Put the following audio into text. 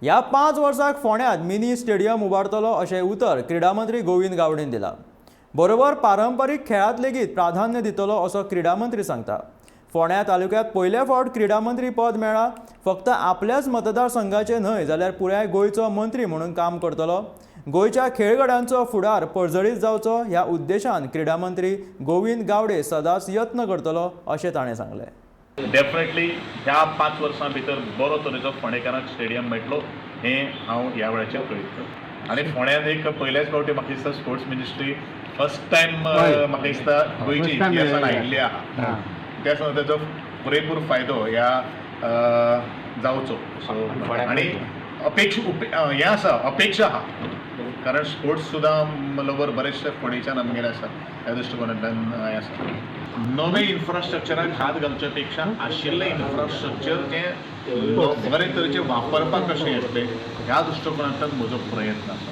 ह्या 5 वर्सांक फोंड्यांत mini stadium उबारतलो अशें उतर क्रीडा मंत्री गोविंद गावडेन दिलां. बरोबर पारंपारीक खेळांत लेगीत प्राधान्य दितलो असो क्रीडा मंत्री सांगता. फोंड्या तालुक्यांत पयले फावट क्रीडा मंत्री पद मेळ्ळां. फक्त आपल्याच मतदारसंघाचे न्हय जाल्यार पुराय गोंयचो मंत्री म्हणून काम करतलो. गोंयच्या खेळगड्यांचो फुडार पळजळीत जावचो ह्या उद्देशान क्रीडा मंत्री गोविंद गावडे सदांच यत्न करतलो अशें ताणें सांगलें. डेफिनेटली ह्या 5 वर्सां भितर बरो तरेचो फोंडेकारांक स्टेडियम मेळटलो हें हांव ह्या वेळाचेर कळयतां. आनी फोंड्यांत एक पयल्याच फावटी म्हाका दिसता स्पोर्ट्स मिनिस्ट्री फर्स्ट टायम म्हाका दिसता गोंयच्या इतिहासान आयिल्ली आहा. त्या सुद्दां ताचो पुरेपूर फायदो ह्या जावचो. सो आनी हें आसा अपेक्षा आहा कारण स्पोर्ट्स सुद्दां लवर बरेचशे फोंडेच्यान आमगेर आसा. ह्या दृश्टिकोनांतल्यान हें आसा. नवे इन्फ्रास्ट्रक्चराक हात घालचे पेक्षा आशिल्लें इन्फ्रास्ट्रक्चर जें बरे तरेचें वापरपाक कशें येतलें ह्या दृश्टिकोनांतल्यान म्हजो प्रयत्न आसा.